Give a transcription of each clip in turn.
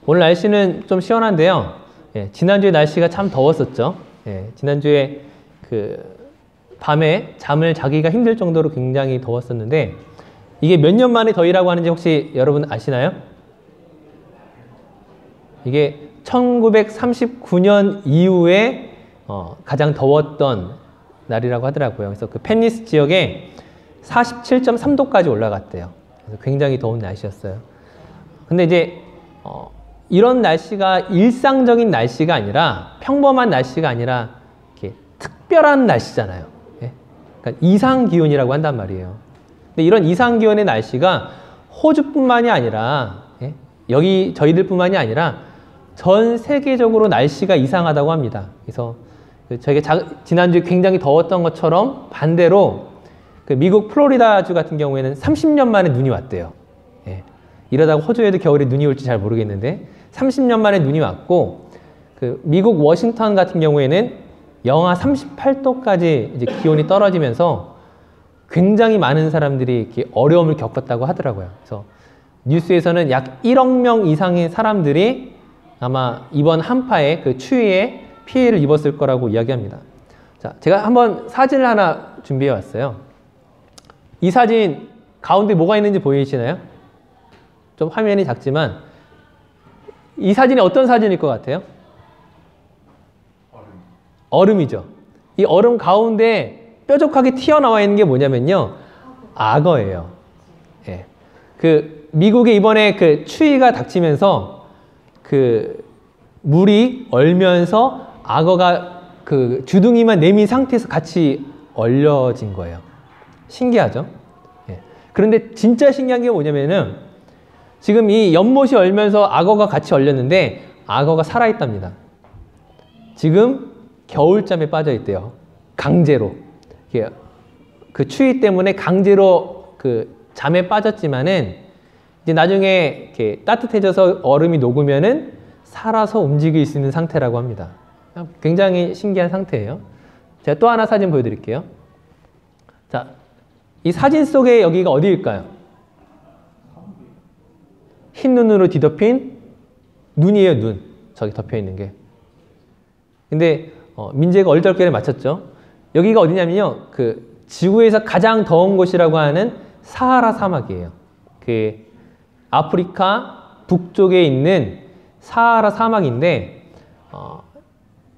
오늘 날씨는 좀 시원한데요. 예, 지난주에 날씨가 참 더웠었죠. 예, 지난주에 그 밤에 잠을 자기가 힘들 정도로 굉장히 더웠었는데 이게 몇 년 만에 더위라고 하는지 혹시 여러분 아시나요? 이게 1939년 이후에 가장 더웠던 날이라고 하더라고요. 그래서 그 펜리스 지역에 47.3도까지 올라갔대요. 그래서 굉장히 더운 날씨였어요. 근데 이제 이런 날씨가 일상적인 날씨가 아니라 평범한 날씨가 아니라 이렇게 특별한 날씨잖아요. 예? 그러니까 이상기온이라고 한단 말이에요. 근데 이런 이상기온의 날씨가 호주뿐만이 아니라 예? 여기 저희들뿐만이 아니라 전 세계적으로 날씨가 이상하다고 합니다. 그래서 저희가 지난주에 굉장히 더웠던 것처럼 반대로 그 미국 플로리다주 같은 경우에는 30년 만에 눈이 왔대요. 예. 이러다가 호주에도 겨울에 눈이 올지 잘 모르겠는데 30년 만에 눈이 왔고 그 미국 워싱턴 같은 경우에는 영하 38도까지 이제 기온이 떨어지면서 굉장히 많은 사람들이 이렇게 어려움을 겪었다고 하더라고요. 그래서 뉴스에서는 약 1억 명 이상의 사람들이 아마 이번 한파에 그 추위에 피해를 입었을 거라고 이야기합니다. 자, 제가 한번 사진을 하나 준비해 왔어요. 이 사진 가운데 뭐가 있는지 보이시나요? 좀 화면이 작지만 이 사진이 어떤 사진일 것 같아요? 얼음이죠. 이 얼음 가운데 뾰족하게 튀어나와 있는 게 뭐냐면요. 악어예요. 예. 그 미국에 이번에 그 추위가 닥치면서 그 물이 얼면서 악어가 그 주둥이만 내민 상태에서 같이 얼려진 거예요. 신기하죠? 예. 그런데 진짜 신기한 게 뭐냐면은 지금 이 연못이 얼면서 악어가 같이 얼렸는데 악어가 살아있답니다. 지금 겨울잠에 빠져 있대요. 강제로. 그 추위 때문에 강제로 그 잠에 빠졌지만은 이제 나중에 이렇게 따뜻해져서 얼음이 녹으면은 살아서 움직일 수 있는 상태라고 합니다. 굉장히 신기한 상태예요. 제가 또 하나 사진 보여드릴게요. 자, 이 사진 속에 여기가 어디일까요? 흰 눈으로 뒤덮인 눈이에요, 눈. 저기 덮여 있는 게. 근데 민재가 얼떨결에 맞췄죠. 여기가 어디냐면요, 그 지구에서 가장 더운 곳이라고 하는 사하라 사막이에요. 그 아프리카 북쪽에 있는 사하라 사막인데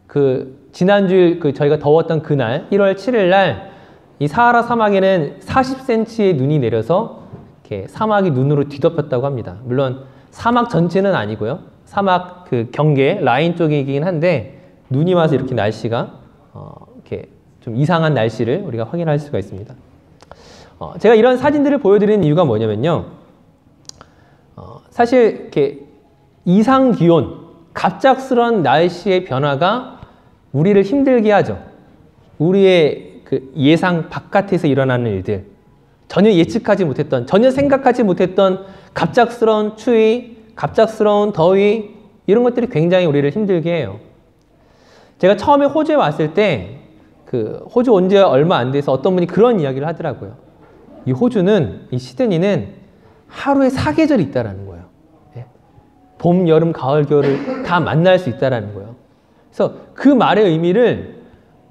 그 지난주에 그 저희가 더웠던 그날 1월 7일 날 이 사하라 사막에는 40cm의 눈이 내려서 이렇게 사막이 눈으로 뒤덮였다고 합니다. 물론 사막 전체는 아니고요. 사막 그 경계 라인 쪽이긴 한데 눈이 와서 이렇게 날씨가 이렇게 좀 이상한 날씨를 우리가 확인할 수가 있습니다. 제가 이런 사진들을 보여드리는 이유가 뭐냐면요. 사실 이렇게 이상 기온, 갑작스러운 날씨의 변화가 우리를 힘들게 하죠. 우리의 그 예상 바깥에서 일어나는 일들, 전혀 예측하지 못했던, 전혀 생각하지 못했던 갑작스러운 추위, 갑작스러운 더위 이런 것들이 굉장히 우리를 힘들게 해요. 제가 처음에 호주에 왔을 때 그 호주 온 지 얼마 안 돼서 어떤 분이 그런 이야기를 하더라고요. 이 호주는, 이 시드니는 하루에 4계절이 있다라는 거예요. 예? 봄, 여름, 가을, 겨울을 다 만날 수 있다라는 거예요. 그래서 그 말의 의미를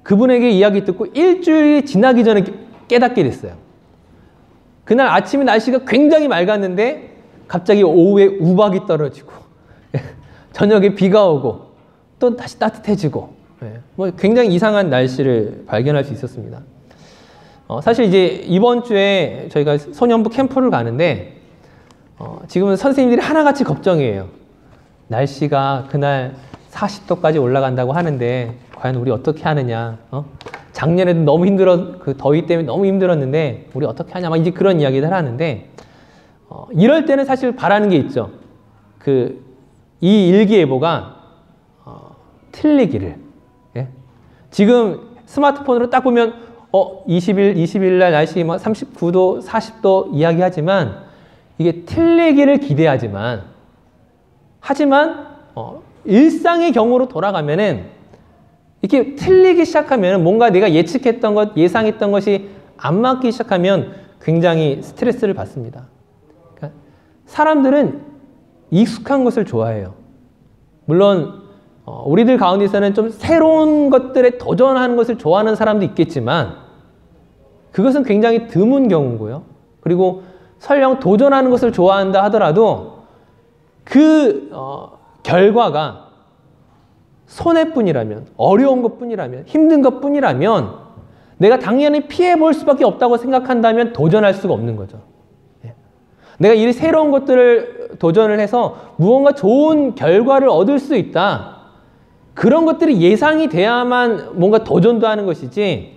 그분에게 이야기 듣고 일주일이 지나기 전에 깨닫게 됐어요. 그날 아침에 날씨가 굉장히 맑았는데 갑자기 오후에 우박이 떨어지고 저녁에 비가 오고 또 다시 따뜻해지고 뭐 굉장히 이상한 날씨를 발견할 수 있었습니다. 사실 이제 이번 주에 저희가 소년부 캠프를 가는데 지금은 선생님들이 하나같이 걱정이에요. 날씨가 그날 40도까지 올라간다고 하는데 과연 우리 어떻게 하느냐. 작년에도 너무 그 더위 때문에 너무 힘들었는데 우리 어떻게 하냐. 막 이제 그런 이야기를 하는데 이럴 때는 사실 바라는 게 있죠. 이 일기예보가 틀리기를. 예? 지금 스마트폰으로 딱 보면 20일 날 날씨 뭐 39도, 40도 이야기하지만 이게 틀리기를 기대하지만 일상의 경우로 돌아가면은 이렇게 틀리기 시작하면 뭔가 내가 예측했던 것, 예상했던 것이 안 맞기 시작하면 굉장히 스트레스를 받습니다. 그러니까 사람들은 익숙한 것을 좋아해요. 물론 우리들 가운데서는 좀 새로운 것들에 도전하는 것을 좋아하는 사람도 있겠지만 그것은 굉장히 드문 경우고요. 그리고 설령 도전하는 것을 좋아한다 하더라도 그 결과가 손해뿐이라면, 어려운 것뿐이라면, 힘든 것뿐이라면 내가 당연히 피해볼 수밖에 없다고 생각한다면 도전할 수가 없는 거죠. 내가 이 새로운 것들을 도전을 해서 무언가 좋은 결과를 얻을 수 있다. 그런 것들이 예상이 돼야만 뭔가 도전도 하는 것이지,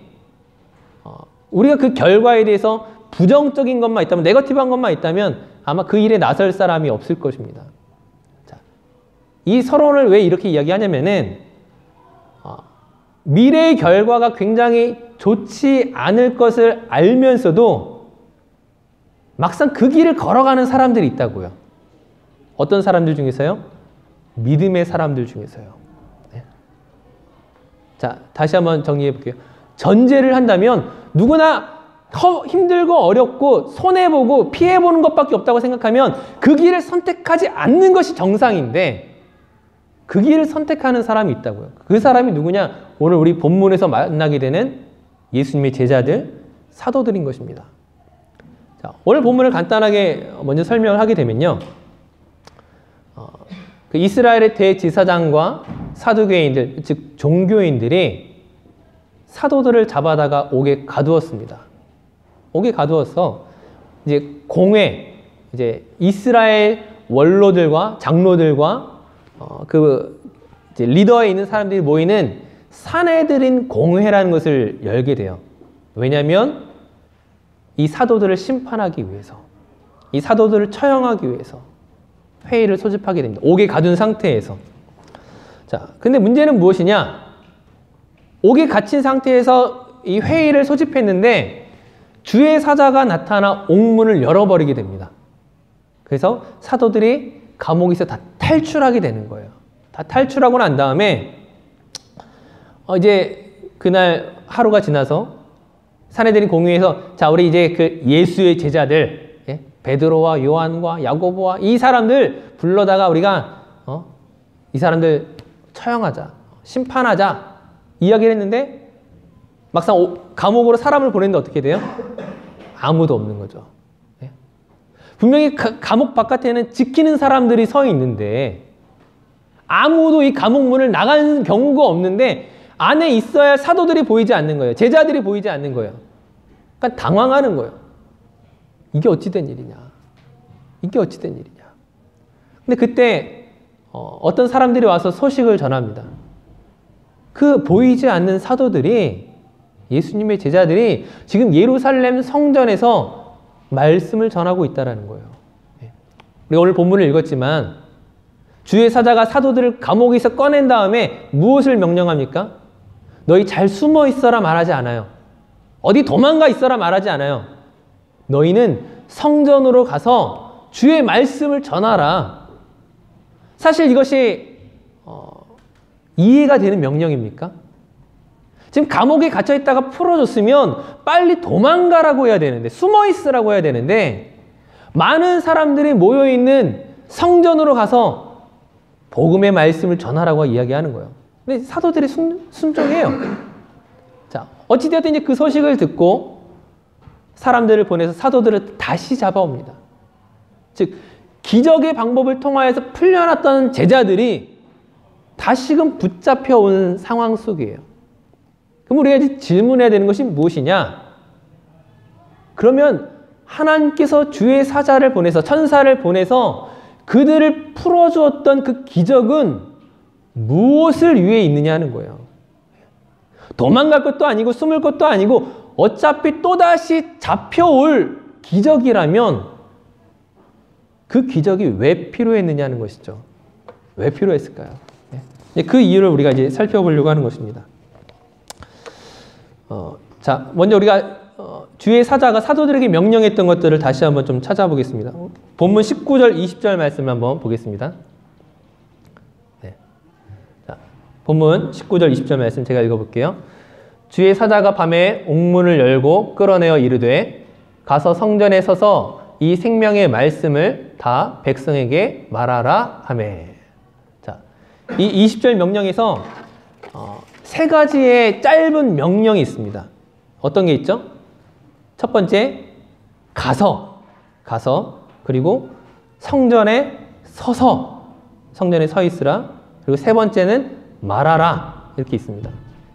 우리가 그 결과에 대해서 부정적인 것만 있다면, 네거티브한 것만 있다면 아마 그 일에 나설 사람이 없을 것입니다. 자, 이 서론을 왜 이렇게 이야기하냐면은 미래의 결과가 굉장히 좋지 않을 것을 알면서도 막상 그 길을 걸어가는 사람들이 있다고요. 어떤 사람들 중에서요? 믿음의 사람들 중에서요. 네. 자, 다시 한번 정리해 볼게요. 전제를 한다면 누구나 힘들고 어렵고 손해보고 피해보는 것밖에 없다고 생각하면 그 길을 선택하지 않는 것이 정상인데 그 길을 선택하는 사람이 있다고요. 그 사람이 누구냐? 오늘 우리 본문에서 만나게 되는 예수님의 제자들, 사도들인 것입니다. 자, 오늘 본문을 간단하게 먼저 설명을 하게 되면요. 그 이스라엘의 대제사장과 사두개인들, 즉 종교인들이 사도들을 잡아다가 옥에 가두었습니다. 옥에 가두어서 이제 공회, 이제 이스라엘 원로들과 장로들과 이제 리더에 있는 사람들이 모이는 산헤드린 공회라는 것을 열게 돼요. 왜냐하면 이 사도들을 심판하기 위해서, 이 사도들을 처형하기 위해서 회의를 소집하게 됩니다. 옥에 가둔 상태에서. 자, 근데 문제는 무엇이냐? 옥에 갇힌 상태에서 이 회의를 소집했는데 주의 사자가 나타나 옥문을 열어버리게 됩니다. 그래서 사도들이 감옥에서 다 탈출하게 되는 거예요. 다 탈출하고 난 다음에 이제 그날 하루가 지나서 산헤드린 공회에서 자, 우리 이제 그 예수의 제자들, 베드로와 요한과 야고보와 이 사람들 불러다가 우리가 이 사람들 처형하자, 심판하자 이야기를 했는데 막상 감옥으로 사람을 보냈는데 어떻게 돼요? 아무도 없는 거죠. 분명히 감옥 바깥에는 지키는 사람들이 서 있는데 아무도 이 감옥 문을 나가는 경우가 없는데 안에 있어야 사도들이 보이지 않는 거예요. 제자들이 보이지 않는 거예요. 그러니까 당황하는 거예요. 이게 어찌된 일이냐. 이게 어찌된 일이냐. 근데 그때 어떤 사람들이 와서 소식을 전합니다. 그 보이지 않는 사도들이, 예수님의 제자들이 지금 예루살렘 성전에서 말씀을 전하고 있다는 거예요. 우리가 오늘 본문을 읽었지만 주의 사자가 사도들을 감옥에서 꺼낸 다음에 무엇을 명령합니까? 너희 잘 숨어 있어라 말하지 않아요. 어디 도망가 있어라 말하지 않아요. 너희는 성전으로 가서 주의 말씀을 전하라. 사실 이것이 이해가 되는 명령입니까? 지금 감옥에 갇혀 있다가 풀어줬으면 빨리 도망가라고 해야 되는데, 숨어 있으라고 해야 되는데, 많은 사람들이 모여있는 성전으로 가서 복음의 말씀을 전하라고 이야기하는 거예요. 근데 사도들이 순종해요. 자, 어찌되었든 이제 그 소식을 듣고 사람들을 보내서 사도들을 다시 잡아옵니다. 즉, 기적의 방법을 통하여서 풀려났던 제자들이 다시금 붙잡혀온 상황 속이에요. 그럼 우리가 이제 질문해야 되는 것이 무엇이냐? 그러면 하나님께서 주의 사자를 보내서, 천사를 보내서 그들을 풀어주었던 그 기적은 무엇을 위해 있느냐 하는 거예요. 도망갈 것도 아니고 숨을 것도 아니고 어차피 또다시 잡혀올 기적이라면 그 기적이 왜 필요했느냐는 것이죠. 왜 필요했을까요? 그 이유를 우리가 이제 살펴보려고 하는 것입니다. 자, 먼저 우리가 주의 사자가 사도들에게 명령했던 것들을 다시 한번 좀 찾아보겠습니다. 본문 19절, 20절 말씀을 한번 보겠습니다. 네. 자, 본문 19절, 20절 말씀 제가 읽어볼게요. 주의 사자가 밤에 옥문을 열고 끌어내어 이르되 가서 성전에 서서 이 생명의 말씀을 다 백성에게 말하라 하매. 자, 이 20절 명령에서 세 가지의 짧은 명령이 있습니다. 어떤 게 있죠? 첫 번째, 가서, 그리고 성전에 성전에 서 있으라. 그리고 세 번째는 말하라. 이렇게 있습니다.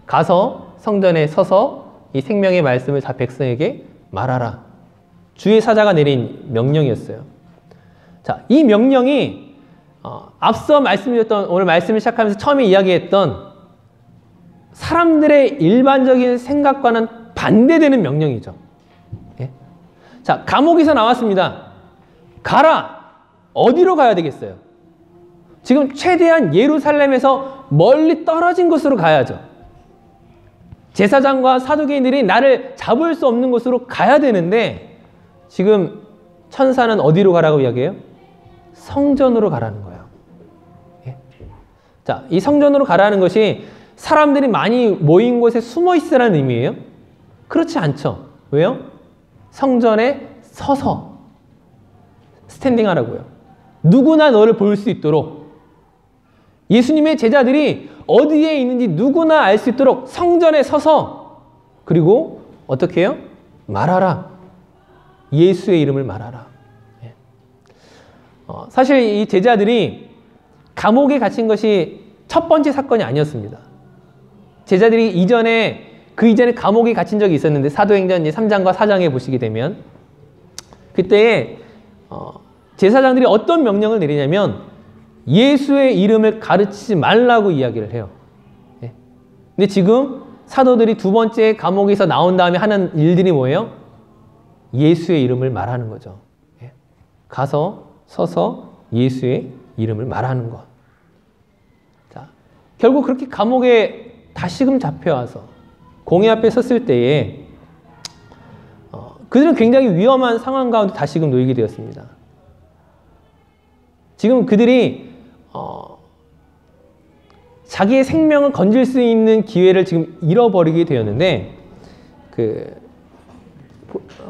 가서 성전에 서서 이 생명의 말씀을 다 백성에게 말하라. 주의 사자가 내린 명령이었어요. 자, 이 명령이 앞서 말씀드렸던, 오늘 말씀을 시작하면서 처음에 이야기했던 사람들의 일반적인 생각과는 반대되는 명령이죠. 예? 자, 감옥에서 나왔습니다. 가라! 어디로 가야 되겠어요? 지금 최대한 예루살렘에서 멀리 떨어진 곳으로 가야죠. 제사장과 사두개인들이 나를 잡을 수 없는 곳으로 가야 되는데 지금 천사는 어디로 가라고 이야기해요? 성전으로 가라는 거예요. 예? 자, 이 성전으로 가라는 것이 사람들이 많이 모인 곳에 숨어 있으라는 의미예요? 그렇지 않죠. 왜요? 성전에 서서 스탠딩 하라고요. 누구나 너를 볼 수 있도록, 예수님의 제자들이 어디에 있는지 누구나 알 수 있도록 성전에 서서, 그리고 어떻게 해요? 말하라. 예수의 이름을 말하라. 예. 사실 이 제자들이 감옥에 갇힌 것이 첫 번째 사건이 아니었습니다. 제자들이 그 이전에 감옥에 갇힌 적이 있었는데, 사도행전 3장과 4장에 보시게 되면 그때에 제사장들이 어떤 명령을 내리냐면 예수의 이름을 가르치지 말라고 이야기를 해요. 예. 근데 지금 사도들이 두 번째 감옥에서 나온 다음에 하는 일들이 뭐예요? 예수의 이름을 말하는 거죠. 예. 가서 서서 예수의 이름을 말하는 것. 자, 결국 그렇게 감옥에 다시금 잡혀와서 공회 앞에 섰을 때에 그들은 굉장히 위험한 상황 가운데 다시금 놓이게 되었습니다. 지금 그들이 자기의 생명을 건질 수 있는 기회를 지금 잃어버리게 되었는데,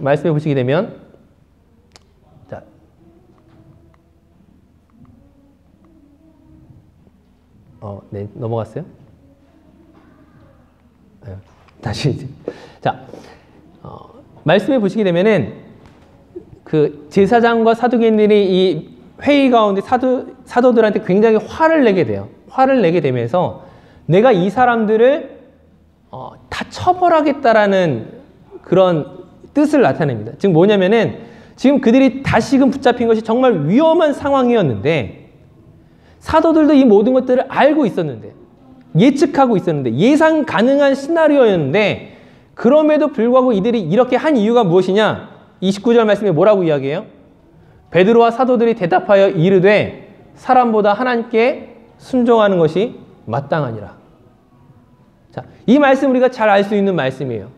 말씀해 보시게 되면, 자, 네, 넘어갔어요? 다시 이제. 자, 말씀해 보시게 되면은 그 제사장과 사두개인들이 이 회의 가운데 사도들한테 굉장히 화를 내게 돼요. 화를 내게 되면서 내가 이 사람들을 다 처벌하겠다라는 그런 뜻을 나타냅니다. 지금 뭐냐면은 지금 그들이 다시금 붙잡힌 것이 정말 위험한 상황이었는데, 사도들도 이 모든 것들을 알고 있었는데, 예측하고 있었는데, 예상 가능한 시나리오였는데, 그럼에도 불구하고 이들이 이렇게 한 이유가 무엇이냐? 29절 말씀에 뭐라고 이야기해요? 베드로와 사도들이 대답하여 이르되 사람보다 하나님께 순종하는 것이 마땅하니라. 자, 이 말씀 우리가 잘 알 수 있는 말씀이에요.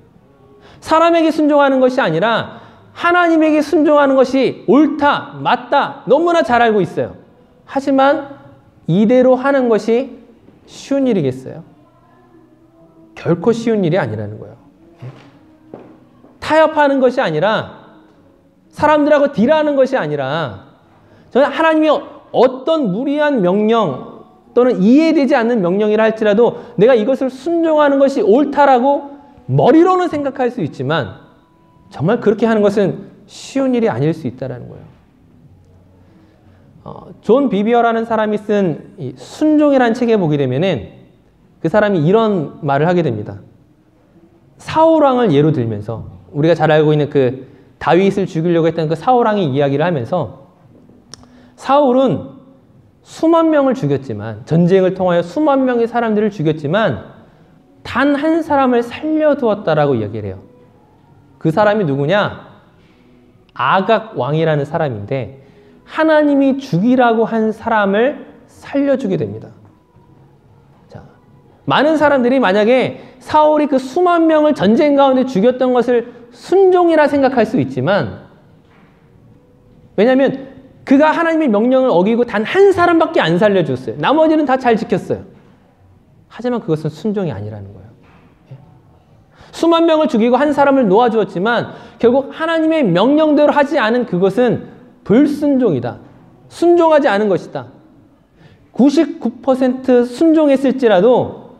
사람에게 순종하는 것이 아니라 하나님에게 순종하는 것이 옳다, 맞다, 너무나 잘 알고 있어요. 하지만 이대로 하는 것이 쉬운 일이겠어요? 결코 쉬운 일이 아니라는 거예요. 타협하는 것이 아니라, 사람들하고 딜하는 것이 아니라, 저는 하나님이 어떤 무리한 명령 또는 이해되지 않는 명령이라 할지라도 내가 이것을 순종하는 것이 옳다라고 머리로는 생각할 수 있지만 정말 그렇게 하는 것은 쉬운 일이 아닐 수 있다는 거예요. 존 비비어라는 사람이 쓴 이 순종이라는 책에 보게 되면은 그 사람이 이런 말을 하게 됩니다. 사울 왕을 예로 들면서, 우리가 잘 알고 있는 그 다윗을 죽이려고 했던 그 사울 왕의 이야기를 하면서, 사울은 수만 명을 죽였지만, 전쟁을 통하여 수만 명의 사람들을 죽였지만 단 한 사람을 살려두었다라고 이야기를 해요. 그 사람이 누구냐? 아각 왕이라는 사람인데 하나님이 죽이라고 한 사람을 살려주게 됩니다. 자, 많은 사람들이 만약에 사울이 그 수만 명을 전쟁 가운데 죽였던 것을 순종이라 생각할 수 있지만, 왜냐하면 그가 하나님의 명령을 어기고 단 한 사람밖에 안 살려줬어요. 나머지는 다 잘 지켰어요. 하지만 그것은 순종이 아니라는 거예요. 수만 명을 죽이고 한 사람을 놓아주었지만 결국 하나님의 명령대로 하지 않은 그것은 불순종이다. 순종하지 않은 것이다. 99% 순종했을지라도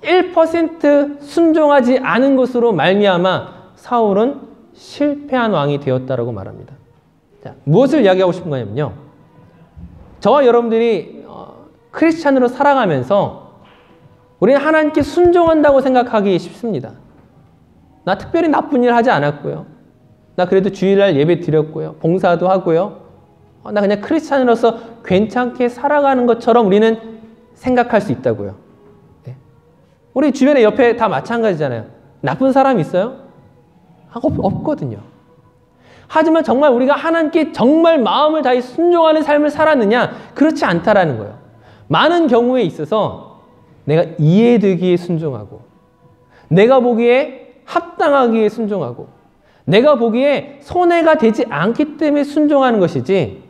1% 순종하지 않은 것으로 말미암아 사울은 실패한 왕이 되었다라고 말합니다. 자, 무엇을 이야기하고 싶은 거냐면요. 저와 여러분들이 크리스찬으로 살아가면서 우리는 하나님께 순종한다고 생각하기 쉽습니다. 나 특별히 나쁜 일 하지 않았고요. 나 그래도 주일날 예배 드렸고요. 봉사도 하고요. 나 그냥 크리스찬으로서 괜찮게 살아가는 것처럼 우리는 생각할 수 있다고요. 네. 우리 주변에 옆에 다 마찬가지잖아요. 나쁜 사람 있어요? 없거든요. 하지만 정말 우리가 하나님께 정말 마음을 다해 순종하는 삶을 살았느냐? 그렇지 않다라는 거예요. 많은 경우에 있어서 내가 이해되기에 순종하고 내가 보기에 합당하기에 순종하고 내가 보기에 손해가 되지 않기 때문에 순종하는 것이지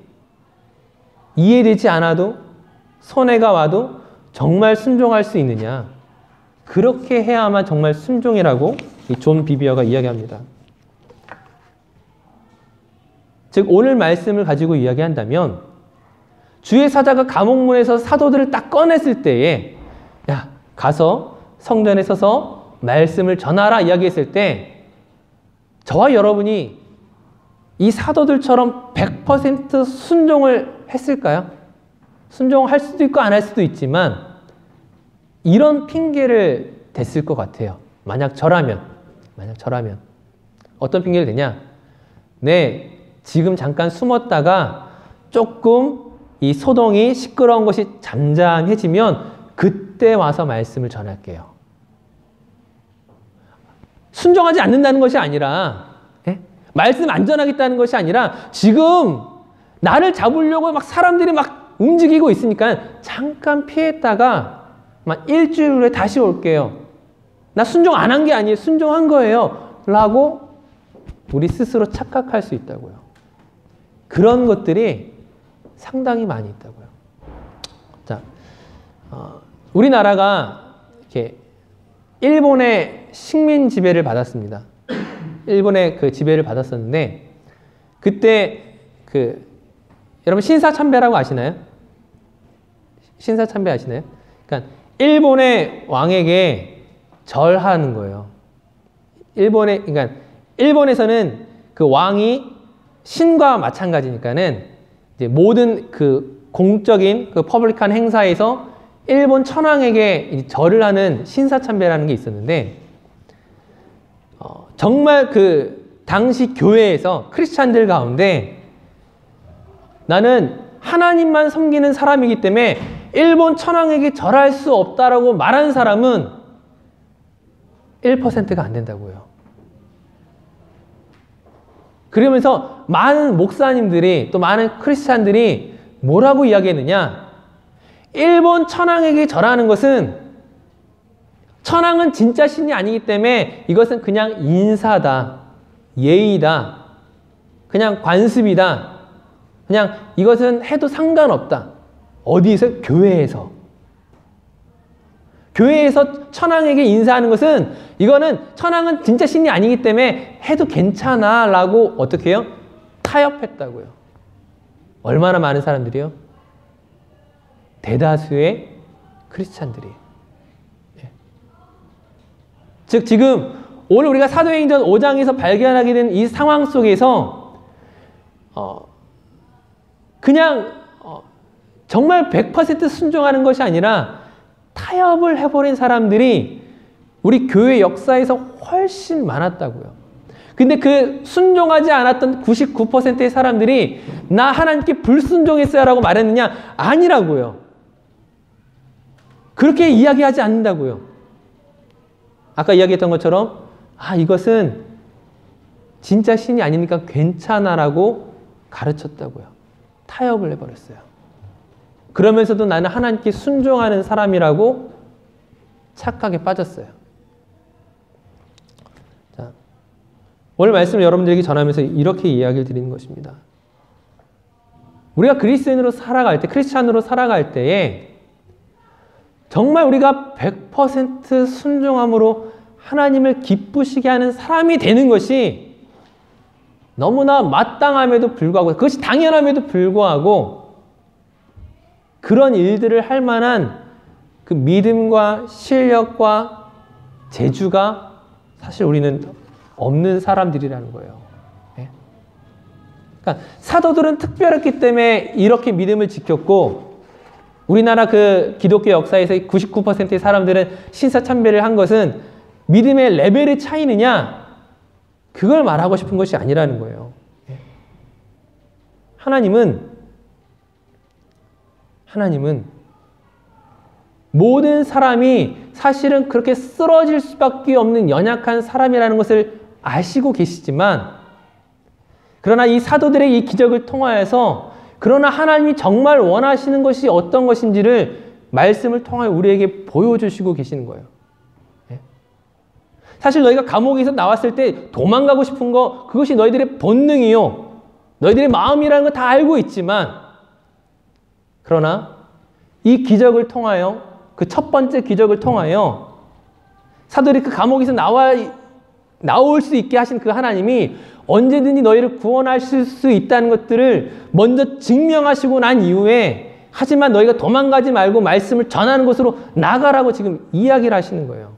이해되지 않아도 손해가 와도 정말 순종할 수 있느냐? 그렇게 해야만 정말 순종이라고 이 존 비비어가 이야기합니다. 즉 오늘 말씀을 가지고 이야기한다면 주의 사자가 감옥문에서 사도들을 딱 꺼냈을 때에 야 가서 성전에 서서 말씀을 전하라 이야기했을 때 저와 여러분이 이 사도들처럼 100% 순종을 했을까요? 순종할 수도 있고 안 할 수도 있지만 이런 핑계를 댔을 것 같아요. 만약 저라면 어떤 핑계를 대냐? 네, 지금 잠깐 숨었다가 조금 이 소동이 시끄러운 것이 잠잠해지면 그때 와서 말씀을 전할게요. 순종하지 않는다는 것이 아니라 말씀 안 전하겠다는 것이 아니라 지금 나를 잡으려고 막 사람들이 막 움직이고 있으니까 잠깐 피했다가 막 일주일 후에 다시 올게요. 나 순종 안 한 게 아니에요. 순종한 거예요. 라고 우리 스스로 착각할 수 있다고요. 그런 것들이 상당히 많이 있다고요. 자, 우리나라가 이렇게 일본의 식민 지배를 받았습니다. 일본의 그 지배를 받았었는데 그때 여러분 신사참배라고 아시나요? 신사참배 아시나요? 그러니까 일본의 왕에게 절하는 거예요. 그러니까 일본에서는 그 왕이 신과 마찬가지니까는 이제 모든 그 공적인 그 퍼블릭한 행사에서 일본 천황에게 절을 하는 신사참배라는 게 있었는데 정말 그 당시 교회에서 크리스찬들 가운데 나는 하나님만 섬기는 사람이기 때문에 일본 천황에게 절할 수 없다라고 말한 사람은 1%가 안 된다고요. 그러면서 많은 목사님들이 또 많은 크리스찬들이 뭐라고 이야기했느냐? 일본 천황에게 절하는 것은 천황은 진짜 신이 아니기 때문에 이것은 그냥 인사다, 예의다, 그냥 관습이다, 그냥 이것은 해도 상관없다. 어디에서? 교회에서. 교회에서 천황에게 인사하는 것은 이거는 천황은 진짜 신이 아니기 때문에 해도 괜찮아 라고 어떻게 해요? 타협했다고요. 얼마나 많은 사람들이요? 대다수의 크리스찬들이. 즉 지금 오늘 우리가 사도행전 5장에서 발견하게 된 이 상황 속에서 그냥 정말 100% 순종하는 것이 아니라 타협을 해버린 사람들이 우리 교회 역사에서 훨씬 많았다고요. 근데 그 순종하지 않았던 99%의 사람들이 나 하나님께 불순종했어요 라고 말했느냐? 아니라고요. 그렇게 이야기하지 않는다고요. 아까 이야기했던 것처럼 이것은 진짜 신이 아니니까 괜찮아 라고 가르쳤다고요. 타협을 해버렸어요. 그러면서도 나는 하나님께 순종하는 사람이라고 착각에 빠졌어요. 자, 오늘 말씀을 여러분들에게 전하면서 이렇게 이야기를 드리는 것입니다. 우리가 그리스도인으로 살아갈 때, 크리스찬으로 살아갈 때에 정말 우리가 100% 순종함으로 하나님을 기쁘시게 하는 사람이 되는 것이 너무나 마땅함에도 불구하고, 그것이 당연함에도 불구하고 그런 일들을 할 만한 그 믿음과 실력과 재주가 사실 우리는 없는 사람들이라는 거예요. 예? 그러니까 사도들은 특별했기 때문에 이렇게 믿음을 지켰고, 우리나라 그 기독교 역사에서 99%의 사람들은 신사참배를 한 것은 믿음의 레벨의 차이느냐, 그걸 말하고 싶은 것이 아니라는 거예요. 예? 하나님은 모든 사람이 사실은 그렇게 쓰러질 수밖에 없는 연약한 사람이라는 것을 아시고 계시지만, 그러나 이 사도들의 이 기적을 통하여서 그러나 하나님이 정말 원하시는 것이 어떤 것인지를 말씀을 통하여 우리에게 보여주시고 계시는 거예요. 사실 너희가 감옥에서 나왔을 때 도망가고 싶은 거, 그것이 너희들의 본능이요, 너희들의 마음이라는 거 다 알고 있지만, 그러나 이 기적을 통하여, 그 첫 번째 기적을 통하여 사도들이 그 감옥에서 나올 수 있게 하신 그 하나님이 언제든지 너희를 구원하실 수 있다는 것들을 먼저 증명하시고 난 이후에, 하지만 너희가 도망가지 말고 말씀을 전하는 것으로 나가라고 지금 이야기를 하시는 거예요.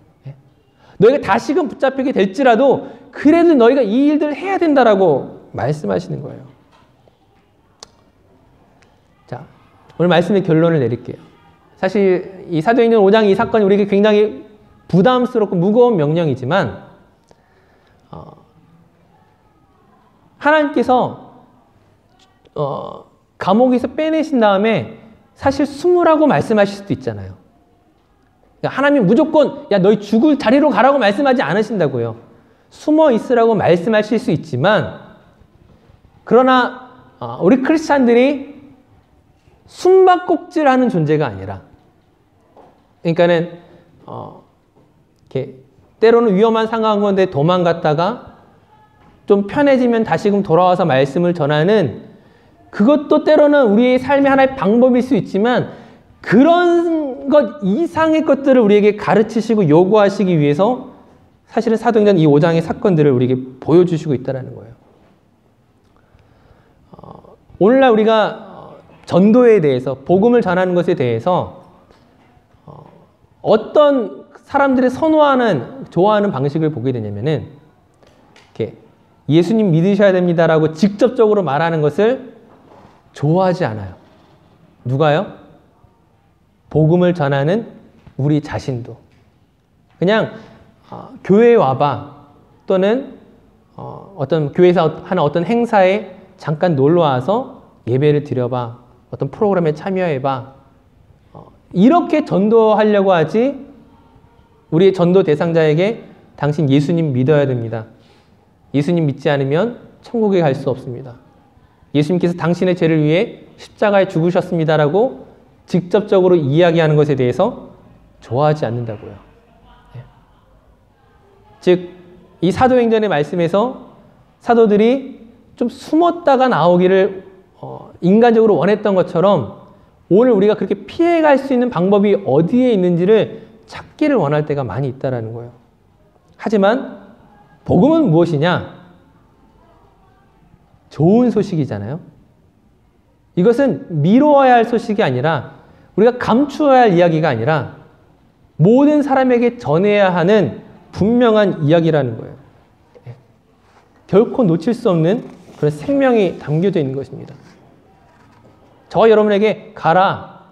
너희가 다시금 붙잡히게 될지라도 그래도 너희가 이 일들을 해야 된다라고 말씀하시는 거예요. 자, 오늘 말씀의 결론을 내릴게요. 사실 이 사도행전 5장 이 사건이 우리에게 굉장히 부담스럽고 무거운 명령이지만, 하나님께서 감옥에서 빼내신 다음에 사실 숨으라고 말씀하실 수도 있잖아요. 하나님이 무조건 야 너희 죽을 자리로 가라고 말씀하지 않으신다고요. 숨어 있으라고 말씀하실 수 있지만, 그러나 우리 크리스찬들이 숨바꼭질하는 존재가 아니라, 그러니까는 이렇게 때로는 위험한 상황 가운데 도망갔다가 좀 편해지면 다시금 돌아와서 말씀을 전하는, 그것도 때로는 우리의 삶의 하나의 방법일 수 있지만, 그런 것 이상의 것들을 우리에게 가르치시고 요구하시기 위해서 사실은 사도행전 이 5장의 사건들을 우리에게 보여주시고 있다는 거예요. 오늘날 우리가 전도에 대해서, 복음을 전하는 것에 대해서 어떤 사람들의 선호하는, 좋아하는 방식을 보게 되냐면은, 이렇게 예수님 믿으셔야 됩니다라고 직접적으로 말하는 것을 좋아하지 않아요. 누가요? 복음을 전하는 우리 자신도. 그냥 교회에 와봐, 또는 어떤 교회에서 하는 어떤 행사에 잠깐 놀러와서 예배를 드려봐, 어떤 프로그램에 참여해봐, 이렇게 전도하려고 하지, 우리의 전도 대상자에게 당신 예수님 믿어야 됩니다, 예수님 믿지 않으면 천국에 갈 수 없습니다, 예수님께서 당신의 죄를 위해 십자가에 죽으셨습니다라고 직접적으로 이야기하는 것에 대해서 좋아하지 않는다고요. 즉, 이 사도행전의 말씀에서 사도들이 좀 숨었다가 나오기를 인간적으로 원했던 것처럼, 오늘 우리가 그렇게 피해갈 수 있는 방법이 어디에 있는지를 찾기를 원할 때가 많이 있다는 거예요. 하지만 복음은 무엇이냐? 좋은 소식이잖아요. 이것은 미루어야 할 소식이 아니라, 우리가 감추어야 할 이야기가 아니라 모든 사람에게 전해야 하는 분명한 이야기라는 거예요. 결코 놓칠 수 없는 그런 생명이 담겨져 있는 것입니다. 저와 여러분에게 가라,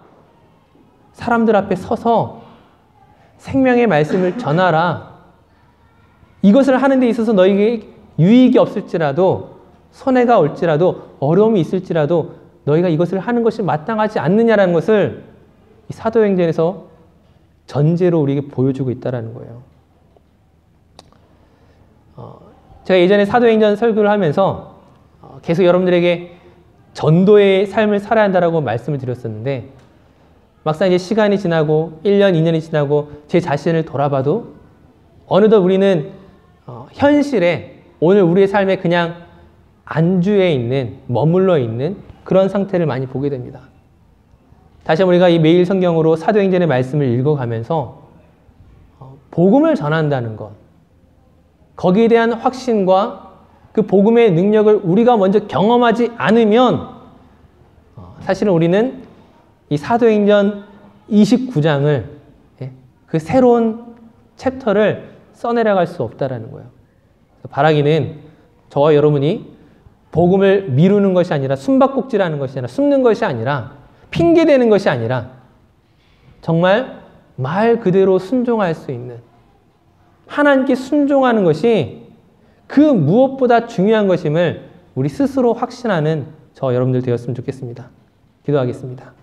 사람들 앞에 서서 생명의 말씀을 전하라, 이것을 하는 데 있어서 너에게 유익이 없을지라도, 손해가 올지라도, 어려움이 있을지라도 너희가 이것을 하는 것이 마땅하지 않느냐라는 것을 이 사도행전에서 전제로 우리에게 보여주고 있다는 거예요. 제가 예전에 사도행전 설교를 하면서 계속 여러분들에게 전도의 삶을 살아야 한다고 말씀을 드렸었는데, 막상 이제 시간이 지나고 1년, 2년이 지나고 제 자신을 돌아봐도 어느덧 우리는 현실에, 오늘 우리의 삶에 그냥 안주해 있는, 머물러 있는 그런 상태를 많이 보게 됩니다. 다시 한번 우리가 이 매일 성경으로 사도행전의 말씀을 읽어가면서 복음을 전한다는 것, 거기에 대한 확신과 그 복음의 능력을 우리가 먼저 경험하지 않으면 사실은 우리는 이 사도행전 29장을 그 새로운 챕터를 써내려갈 수 없다라는 거예요. 바라기는 저와 여러분이 복음을 미루는 것이 아니라 숨바꼭질하는 것이 아니라 숨는 것이 아니라 핑계대는 것이 아니라 정말 말 그대로 순종할 수 있는 하나님께 순종하는 것이 그 무엇보다 중요한 것임을 우리 스스로 확신하는 저 여러분들 되었으면 좋겠습니다. 기도하겠습니다.